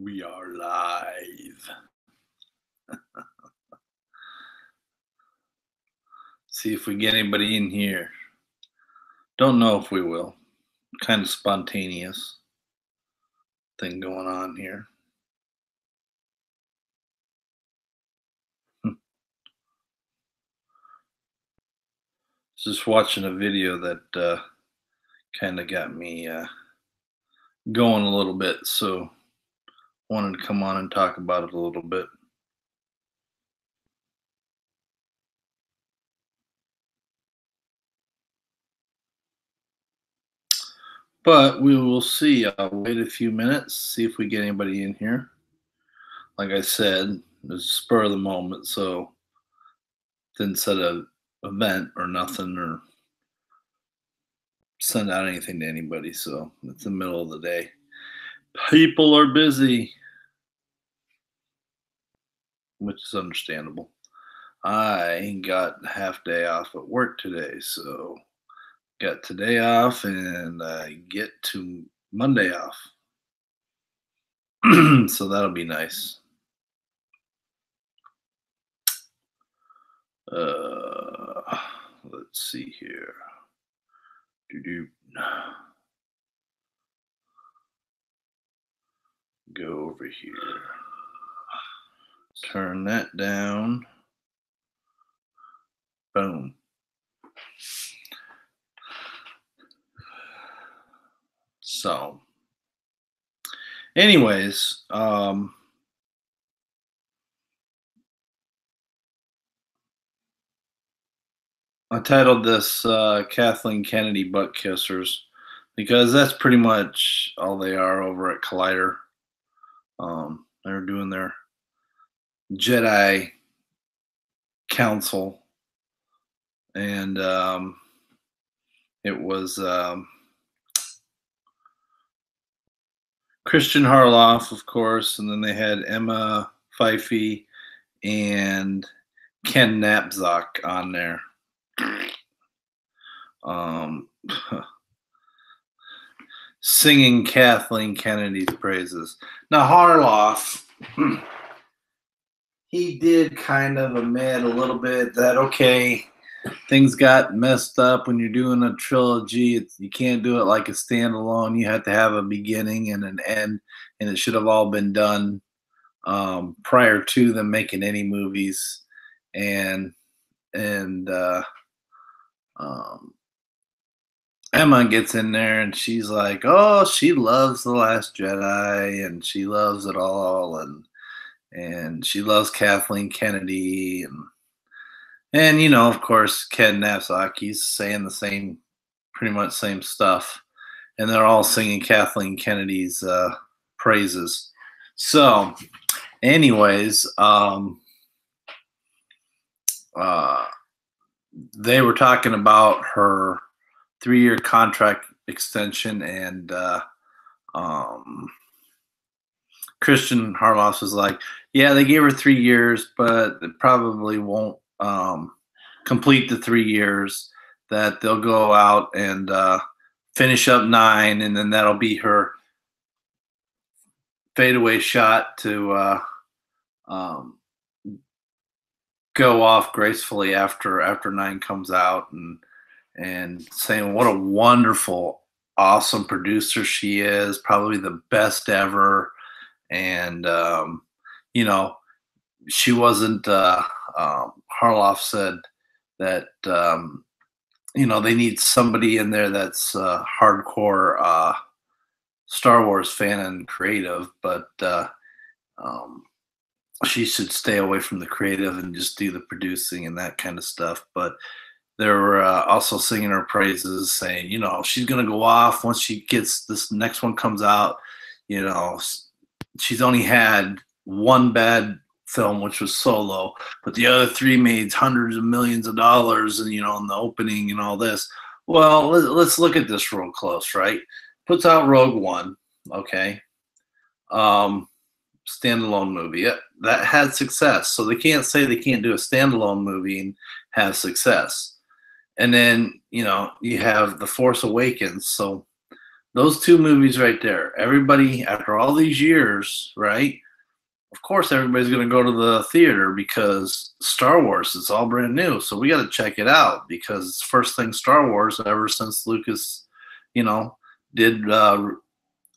We are live. See if we get anybody in here. Don't know if we will. Kind of spontaneous thing going on here. Just watching a video that kind of got me going a little bit, so wanted to come on and talk about it a little bit. But we will see. I'll wait a few minutes, see if we get anybody in here. Like I said, it's a spur of the moment, so didn't set a event or nothing or send out anything to anybody. So it's the middle of the day. People are busy, which is understandable. I got half day off at work today, so got today off and I get to Monday off. So that'll be nice. Let's see here. Doo-doo. Go over here. Turn that down. Boom. So, anyways, I titled this Kathleen Kennedy Butt Kissers because that's pretty much all they are over at Collider. They're doing their Jedi Council, and it was Christian Harloff, of course, and then they had Emma Fyffe and Ken Napzok on there. Singing Kathleen Kennedy's praises. Now Harloff, he did kind of admit a little bit that okay, things got messed up when you're doing a trilogy. You can't do it like a standalone. You have to have a beginning and an end, and it should have all been done prior to them making any movies. And Emma gets in there and she's like, "Oh, she loves The Last Jedi and she loves it all, and she loves Kathleen Kennedy and you know, of course, Ken Napzok, he's saying the same, pretty much same stuff, and they're all singing Kathleen Kennedy's praises. So, anyways, they were talking about her 3-year contract extension, and Christian Harloff was like, "Yeah, they gave her 3 years, but it probably won't complete the 3 years. That they'll go out and finish up 9, and then that'll be her fadeaway shot to go off gracefully after 9 comes out." And saying what a wonderful, awesome producer she is, probably the best ever. And you know, she wasn't. Harloff said that you know, they need somebody in there that's hardcore Star Wars fan and creative, but she should stay away from the creative and just do the producing and that kind of stuff. But they were also singing her praises, saying, you know, she's going to go off once she gets this next one comes out. You know, she's only had one bad film, which was Solo, but the other 3 made hundreds of millions of dollars, and, you know, in the opening and all this. Well, let's look at this real close, right? Puts out Rogue One, okay? Standalone movie. That had success. So they can't say they can't do a standalone movie and have success. And then, you know, you have The Force Awakens. So those two movies right there. Everybody, after all these years, right? Of course, everybody's going to go to the theater because Star Wars is all brand new. So we got to check it out because it's first thing Star Wars ever since Lucas, did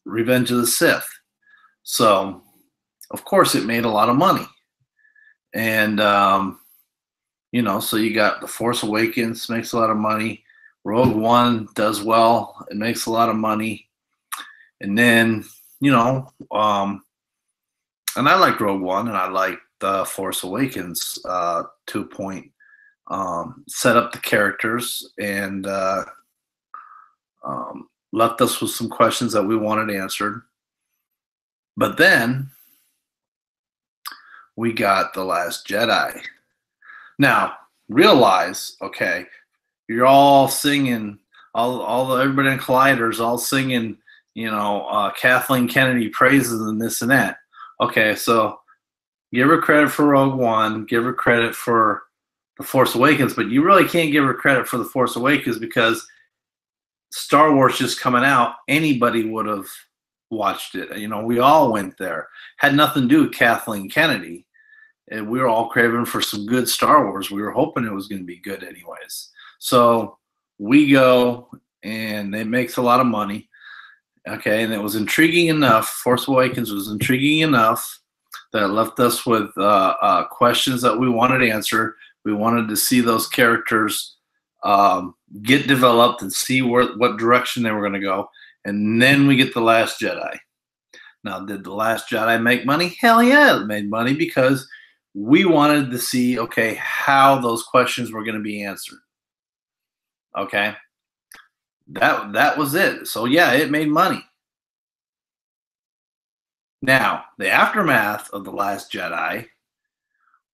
Revenge of the Sith. So, of course, it made a lot of money. And, so you got The Force Awakens makes a lot of money. Rogue One does well. It makes a lot of money. And then, and I liked Rogue One, and I liked The Force Awakens to a point. Set up the characters and left us with some questions that we wanted answered. But then we got The Last Jedi. Now, realize, okay, you're all singing, everybody in Collider's all singing, Kathleen Kennedy praises and this and that. Okay, so give her credit for Rogue One, give her credit for The Force Awakens, but you really can't give her credit for The Force Awakens because Star Wars just coming out, anybody would have watched it. We all went there. Had nothing to do with Kathleen Kennedy. And we were all craving for some good Star Wars. We were hoping it was going to be good anyways. So we go, and it makes a lot of money. Okay, and it was intriguing enough. Force Awakens was intriguing enough that it left us with questions that we wanted answered. We wanted to see those characters get developed and see what direction they were going to go. And then we get The Last Jedi. Now, did The Last Jedi make money? Hell yeah, it made money because we wanted to see, okay, how those questions were going to be answered. Okay. That was it. So yeah, it made money. Now, the aftermath of The Last Jedi,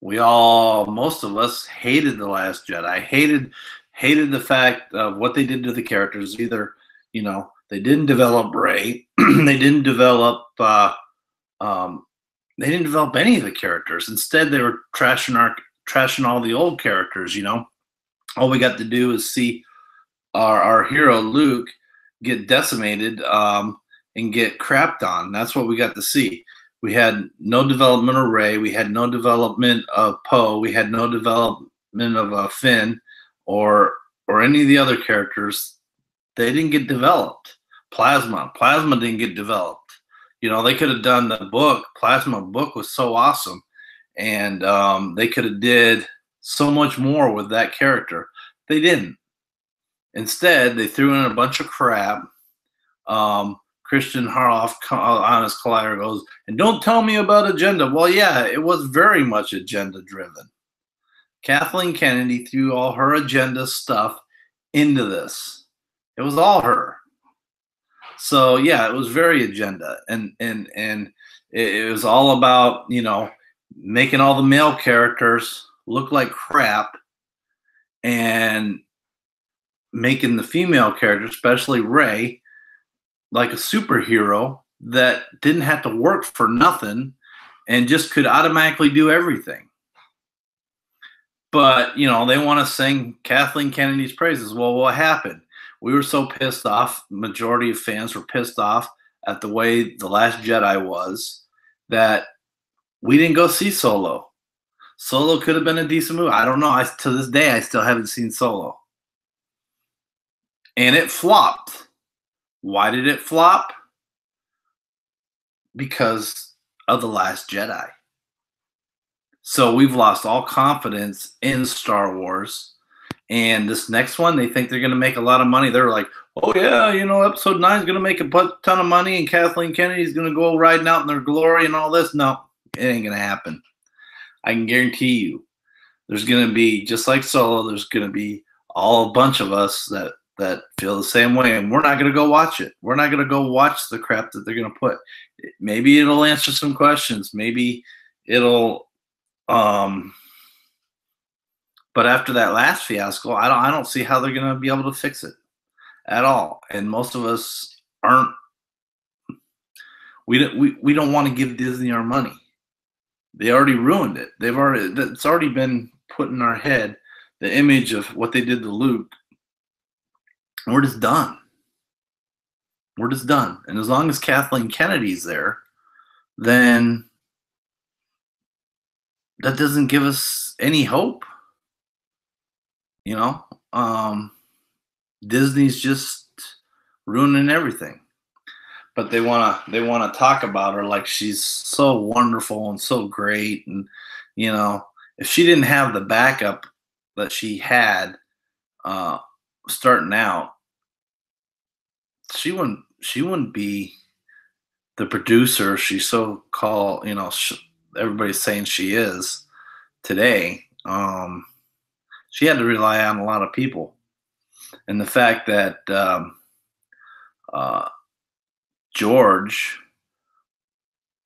most of us hated The Last Jedi, hated the fact of what they did to the characters. Either, they didn't develop Rey, they didn't develop any of the characters. Instead, they were trashing all the old characters. All we got to do is see our hero Luke get decimated and get crapped on. That's what we got to see. We had no development of Rey. We had no development of Poe. We had no development of Finn or any of the other characters. They didn't get developed. Plasma didn't get developed. They could have done the book. Plasma book was so awesome, and they could have did so much more with that character. They didn't. Instead, they threw in a bunch of crap. Christian Harloff on his Collider goes, and don't tell me about agenda. Well, yeah, it was very much agenda driven. Kathleen Kennedy threw all her agenda stuff into this. It was all her. So yeah, it was very agenda, and it was all about making all the male characters look like crap, and making the female character, especially Rey, like a superhero that didn't have to work for nothing and just could automatically do everything. But they want to sing Kathleen Kennedy's praises. Well, what happened? We were so pissed off, majority of fans were pissed off at the way The Last Jedi was, that we didn't go see Solo. Solo could have been a decent movie. I don't know. To this day, I still haven't seen Solo. And it flopped. Why did it flop? Because of The Last Jedi. So we've lost all confidence in Star Wars. And this next one, they think they're going to make a lot of money. They're like, oh, yeah, episode 9 is going to make a ton of money, and Kathleen Kennedy is going to go riding out in their glory and all this. No, it ain't going to happen. I can guarantee you there's going to be, just like Solo, there's going to be a bunch of us that feel the same way, and we're not going to go watch it. We're not going to go watch the crap that they're going to put. Maybe it'll answer some questions. Maybe it'll but after that last fiasco, I don't see how they're going to be able to fix it at all. And most of us aren't. We don't want to give Disney our money. They already ruined it. It's already been put in our head, the image of what they did to Luke. We're just done. We're just done. And as long as Kathleen Kennedy's there, then that doesn't give us any hope. You know, Disney's just ruining everything. But they wanna talk about her like she's so wonderful and so great, and if she didn't have the backup that she had uh, starting out, she wouldn't be the producer she's so called. Everybody's saying she is today. She had to rely on a lot of people, and the fact that uh, George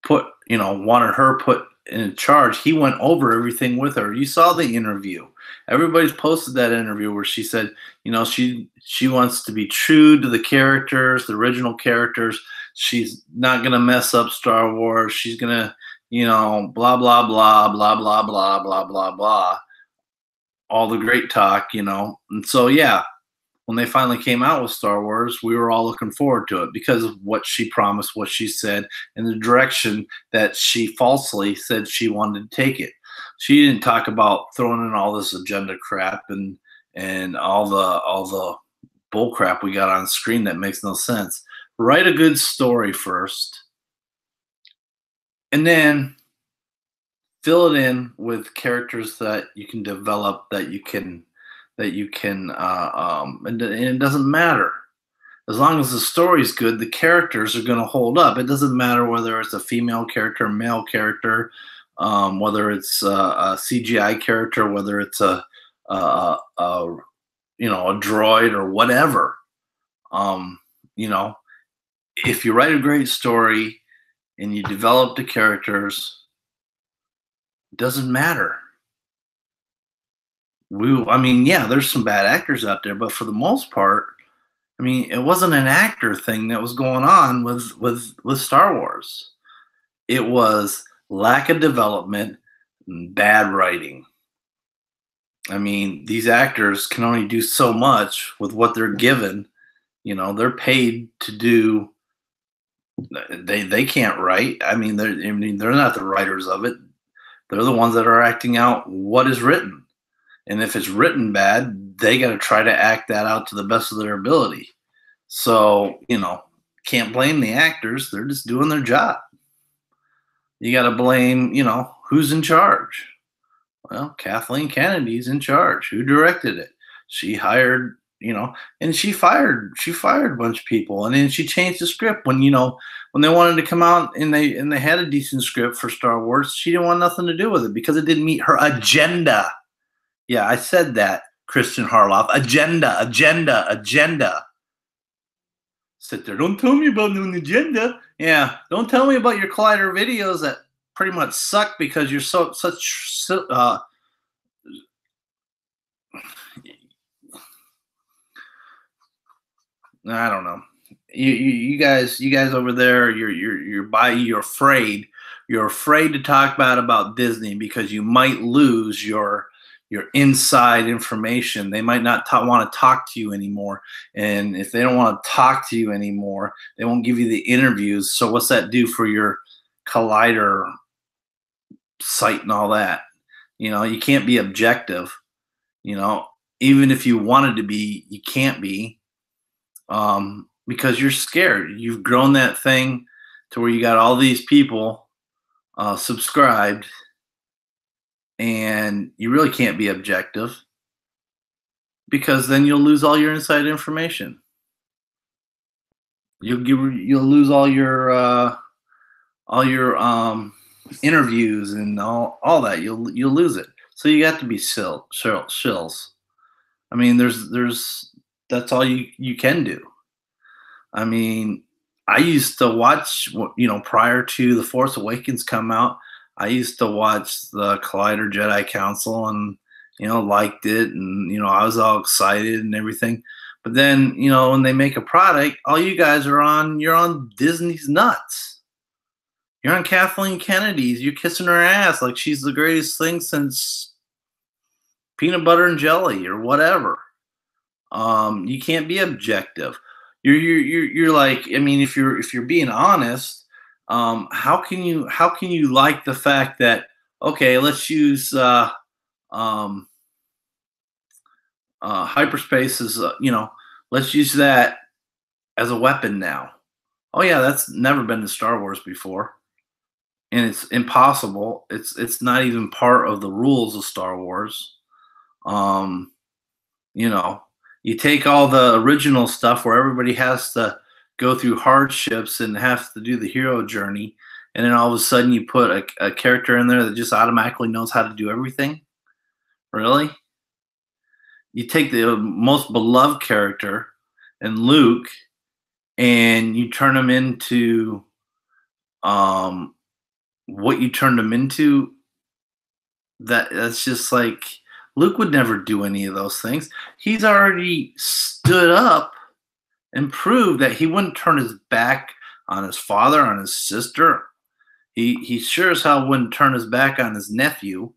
wanted her put in charge. He went over everything with her. You saw the interview. Everybody's posted that interview where she said, she wants to be true to the characters, the original characters. She's not gonna mess up Star Wars. She's gonna, blah blah blah blah blah blah blah blah blah. All the great talk. And so yeah, when they finally came out with Star Wars, we were all looking forward to it because of what she promised, what she said, and the direction that she falsely said she wanted to take it. She didn't talk about throwing in all this agenda crap and all the bull crap we got on screen that makes no sense. Write a good story first, and then fill it in with characters that you can develop, and it doesn't matter. As long as the story's good, the characters are going to hold up. It doesn't matter whether it's a female character, male character, whether it's a CGI character, whether it's a droid or whatever. If you write a great story and you develop the characters, it doesn't matter. Yeah, there's some bad actors out there, but for the most part, it wasn't an actor thing that was going on with Star Wars. It was lack of development and bad writing. These actors can only do so much with what they're given. They're paid to do. They can't write. They're not the writers of it. They're the ones that are acting out what is written. And if it's written bad, they got to try to act that out to the best of their ability. So, can't blame the actors. They're just doing their job. You got to blame, who's in charge. Well, Kathleen Kennedy's in charge. Who directed it? She hired, and she fired a bunch of people, and then she changed the script when they wanted to come out and they had a decent script for Star Wars. She didn't want nothing to do with it because it didn't meet her agenda. Yeah, I said that, Christian Harloff. Agenda. Sit there. Don't tell me about an agenda. Yeah, don't tell me about your Collider videos that pretty much suck because you're such. I don't know. You guys over there, you're afraid. You're afraid to talk bad about Disney because you might lose your inside information. They might not want to talk to you anymore. And if they don't want to talk to you anymore, they won't give you the interviews. So what's that do for your Collider site and all that? You can't be objective. Even if you wanted to be, you can't be, because you're scared. You've grown that thing to where you got all these people subscribed, and you really can't be objective because then you'll lose all your inside information. You'll lose all your interviews and all that. You'll lose it. So you got to be shills. There's that's all you can do. I used to watch, prior to The Force Awakens come out, I used to watch the Collider Jedi Council and, liked it. And, I was all excited and everything. But then, when they make a product, all you guys you're on Disney's nuts. You're on Kathleen Kennedy's. You're kissing her ass like she's the greatest thing since peanut butter and jelly or whatever. You can't be objective. You're like, I mean, if you're being honest, how can you like the fact that, okay, let's use um, hyperspace as let's use that as a weapon now. Oh yeah, that's never been in Star Wars before, and it's impossible. It's not even part of the rules of Star Wars. Um, you know, you take all the original stuff where everybody has to go through hardships and have to do the hero journey, and then all of a sudden you put a character in there that just automatically knows how to do everything. Really? You take the most beloved character and Luke, and you turn him into um, what you turned him into. That's just like Luke would never do any of those things. He's already stood up and proved that he wouldn't turn his back on his father, on his sister. He sure as hell wouldn't turn his back on his nephew.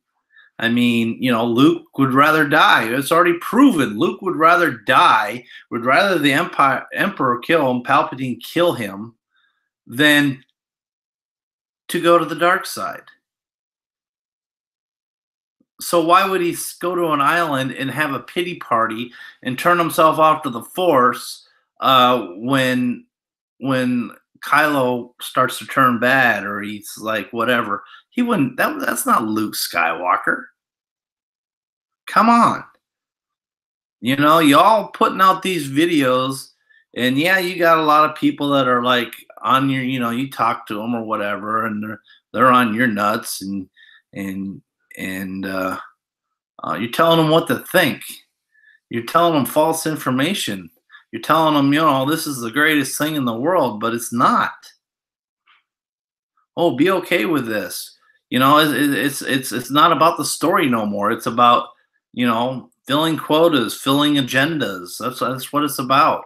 I mean, Luke would rather die. It's already proven. Luke would rather die, would rather the Emperor kill him, Palpatine kill him, than to go to the dark side. So why would he go to an island and have a pity party and turn himself off to the Force when Kylo starts to turn bad, or he's like whatever? He wouldn't. That's not Luke Skywalker. Come on. Y'all putting out these videos, and yeah, you got a lot of people that are like on your, you talk to them or whatever, and they're on your nuts, and and you're telling them what to think. You're telling them false information. You're telling them, this is the greatest thing in the world, but it's not. Oh, be okay with this. It's not about the story no more. It's about filling quotas, filling agendas. That's what it's about.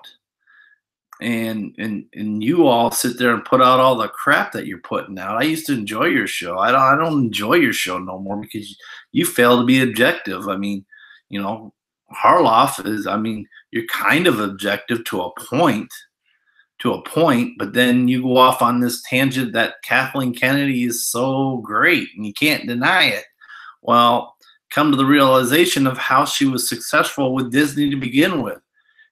And you all sit there and put out all the crap that you're putting out. I used to enjoy your show. I don't enjoy your show no more because you fail to be objective. I mean, Harloff is. I mean, you're kind of objective to a point, but then you go off on this tangent that Kathleen Kennedy is so great and you can't deny it. Well, come to the realization of how she was successful with Disney to begin with.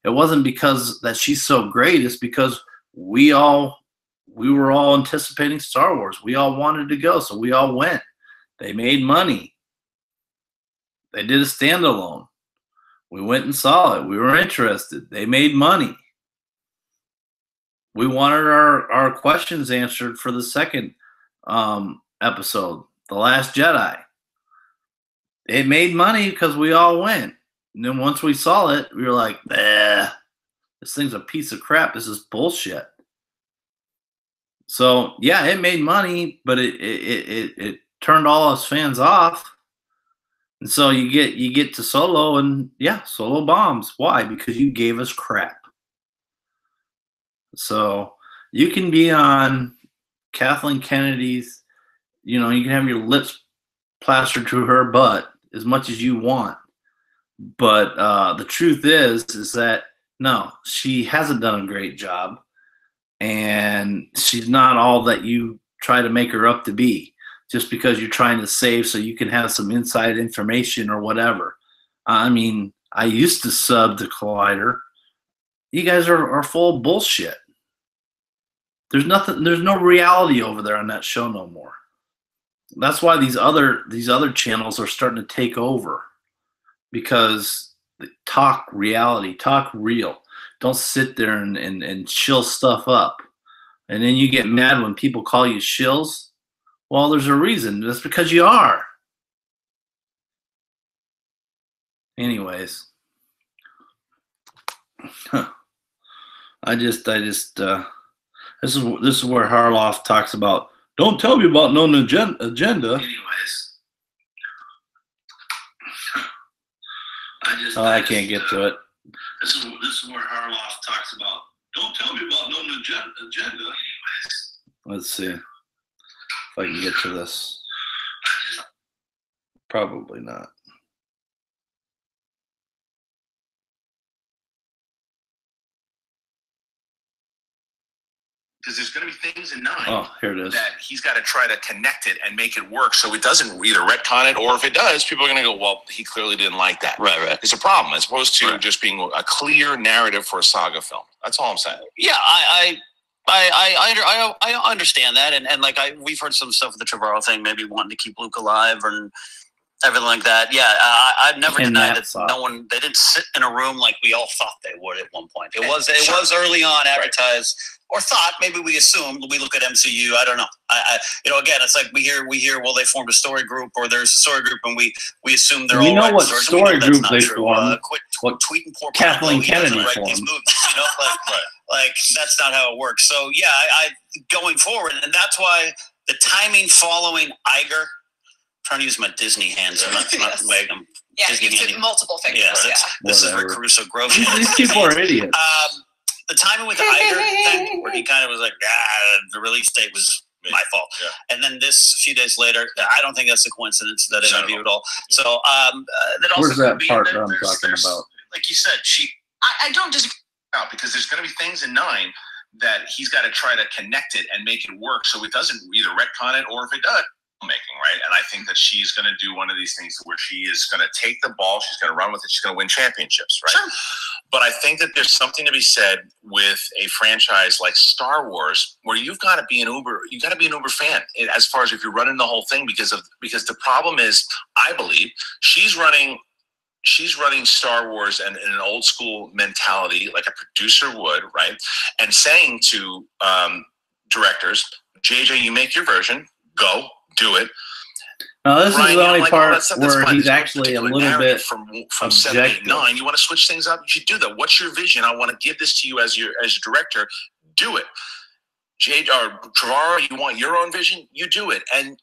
It wasn't because that she's so great, it's because we were all anticipating Star Wars. We all wanted to go, so we all went. They made money. They did a standalone. We went and saw it. We were interested. They made money. We wanted our questions answered for the second episode, The Last Jedi. It made money because we all went. And then once we saw it, we were like, this thing's a piece of crap. This is bullshit. So yeah, it made money, but it turned all us fans off. And so you get to Solo, and yeah, Solo bombs. Why? Because you gave us crap. So you can be on Kathleen Kennedy's, you can have your lips plastered to her butt as much as you want. But the truth is that no, she hasn't done a great job, and she's not all that you try to make her up to be, just because you're trying to save so you can have some inside information or whatever. I mean, I used to sub to Collider. You guys are full of bullshit. There's no reality over there on that show no more. That's why these other channels are starting to take over, because talk reality, talk real. Don't sit there and shill stuff up. And then you get mad when people call you shills. Well, there's a reason. That's because you are. Anyways. This is where Harloff talks about, don't tell me about no agenda. Anyways. I can't get to it. This is where Harloff talks about, don't tell me about no agenda. Anyways. Let's see if I can get to this. Probably not. because there's going to be things in 9 here it is. that he's got to try to connect it and make it work so it doesn't either retcon it, or if it does, people are going to go, well, he clearly didn't like that. Right. It's a problem as opposed to just being a clear narrative for a saga film. That's all I'm saying. Yeah, I understand that, and like we've heard some stuff with the Trevorrow thing, maybe wanting to keep Luke alive and everything like that. Yeah, I've never denied that they didn't sit in a room like we all thought they would at one point. It was early on advertised, or thought, maybe we assumed. We look at MCU, I don't know. Again, it's like we hear well, they formed a story group, or there's a story group, and we assume they're all know what story group they formed. Quit tweeting poor Kathleen Kennedy write these movies, like that's not how it works. So yeah, I going forward, and that's why the timing following Iger. Trying to use my Disney hands. I'm not leg. I'm Disney you took multiple fingers. This is Rick Caruso Grove. These people are idiots. The timing with the Iger thing, where he kind of was like, the release date was my fault. Yeah. And then this, a few days later, I don't think that's a coincidence, that interview at all. So that also where's that part that I'm talking about? Like you said, I don't disagree out, because there's going to be things in 9 that he's got to try to connect it and make it work so it doesn't either retcon it, or if it does, making, right? And I think that she's going to do one of these things where she is going to take the ball, she's going to run with it, she's going to win championships, right? Sure. But I think that there's something to be said with a franchise like Star Wars, where you've got to be an Uber fan, as far as if you're running the whole thing, because the problem is, I believe she's running Star Wars and in an old school mentality, like a producer would, right? And saying to directors, JJ, you make your version, go. Do it. No, this is the only part where he's actually a little bit from 7, 8, 9. You want to switch things up? You should do that. What's your vision? I want to give this to you as your director. Do it. Trevorrow, you want your own vision? You do it. And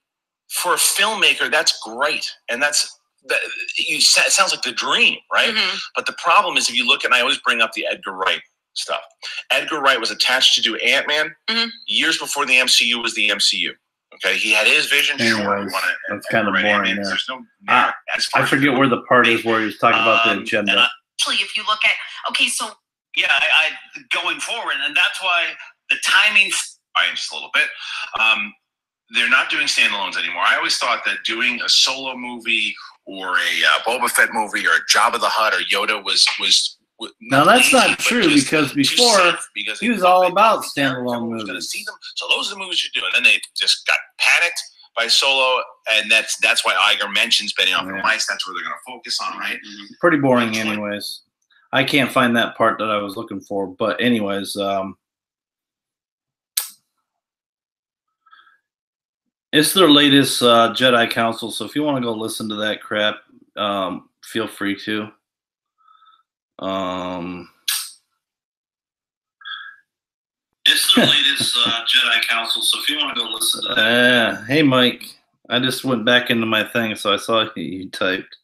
for a filmmaker, that's great. And it sounds like the dream, right? Mm-hmm. But the problem is, if you look, and I always bring up the Edgar Wright stuff. Edgar Wright was attached to do Ant-Man years before the MCU was the MCU. Okay, he had his vision. Anyways, that's kind of boring. There's no I forget where the part is where he's talking about the agenda. Actually, if you look at so yeah, I going forward, and that's why the timing. Just a little bit. They're not doing standalones anymore. I always thought that doing a solo movie or a Boba Fett movie or a Jabba the Hutt or Yoda was now that's not true, because before he was all about standalone movies. Going to see them, so those are the movies you do, and then they just got panicked by Solo, and that's why Iger mentions Betting on the Mice. That's where they're going to focus on, right? Pretty boring, anyways. I can't find that part that I was looking for, but anyways, it's their latest Jedi Council, so if you want to go listen to that crap, feel free to. It's the latest Jedi Council, so if you want to go listen to that. Hey, Mike. I just went back into my thing, so I saw you typed.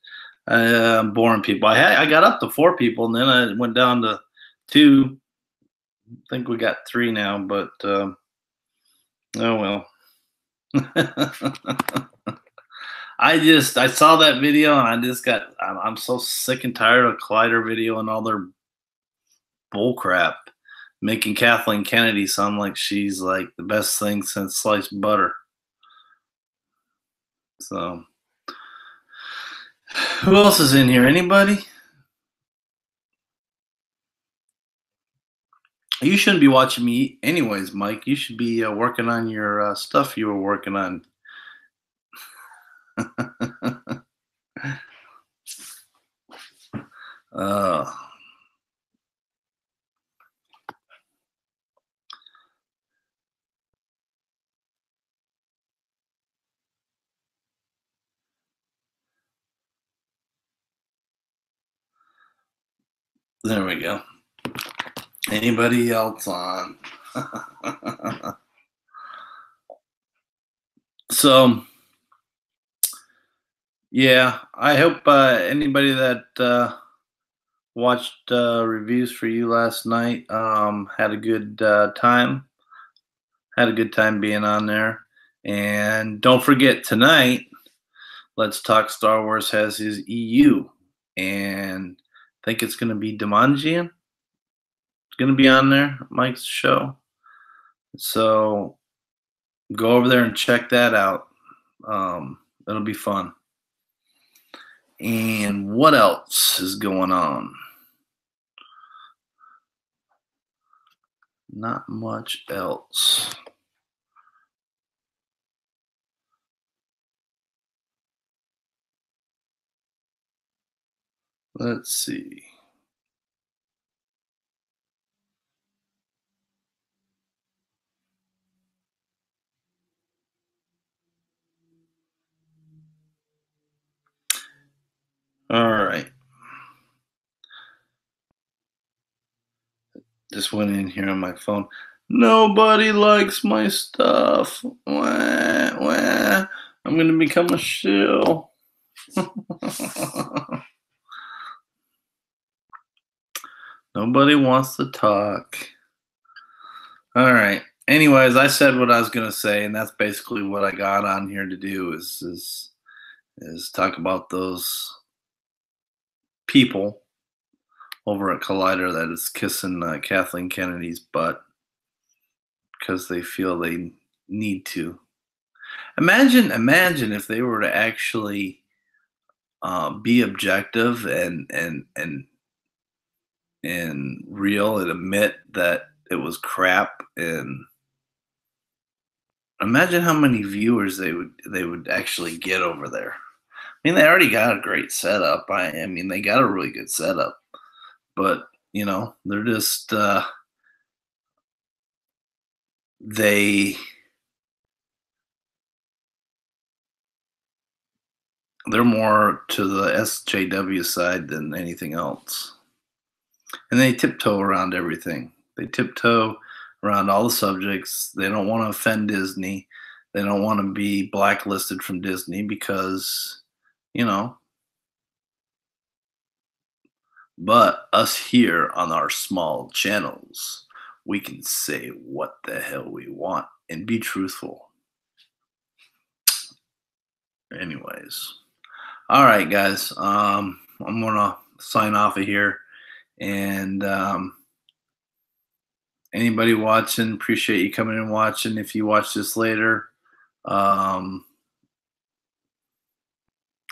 I'm boring people. I got up to 4 people, and then I went down to 2. I think we got 3 now, but oh well. I saw that video, and I'm so sick and tired of Collider Video and all their bull crap, making Kathleen Kennedy sound like she's like the best thing since sliced butter. So, who else is in here? Anybody? You shouldn't be watching me anyways, Mike. You should be working on your stuff you were working on. There we go. Anybody else on? So, yeah, I hope anybody that watched reviews for you last night had a good time. Had a good time being on there. And don't forget, tonight, Let's Talk Star Wars has his EU. And I think it's going to be Demanjian. It's going to be on there, Mike's show. So go over there and check that out. It'll be fun. And what else is going on? Not much else. Let's see. All right. Just went in here on my phone. Nobody likes my stuff. Wah, wah. I'm going to become a shill. Nobody wants to talk. All right. Anyways, I said what I was going to say, and that's basically what I got on here to do is talk about those people over at Collider that is kissing Kathleen Kennedy's butt because they feel they need to. Imagine if they were to actually be objective and real and admit that it was crap, and imagine how many viewers they would actually get over there. I mean, they already got a great setup. I mean, they got a really good setup, but you know, they're just they're more to the SJW side than anything else. And they tiptoe around everything. They tiptoe around all the subjects. They don't want to offend Disney. They don't want to be blacklisted from Disney because, you know. But us here on our small channels, we can say what the hell we want and be truthful. Anyways. All right, guys. I'm going to sign off of here. And anybody watching, appreciate you coming and watching. If you watch this later, go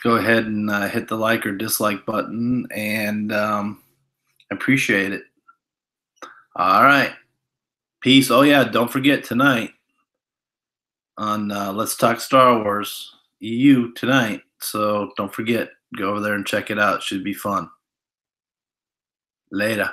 ahead and hit the like or dislike button, and I appreciate it. All right. Peace. Oh, yeah, don't forget tonight on Let's Talk Star Wars EU tonight. So don't forget, go over there and check it out. It should be fun. Later.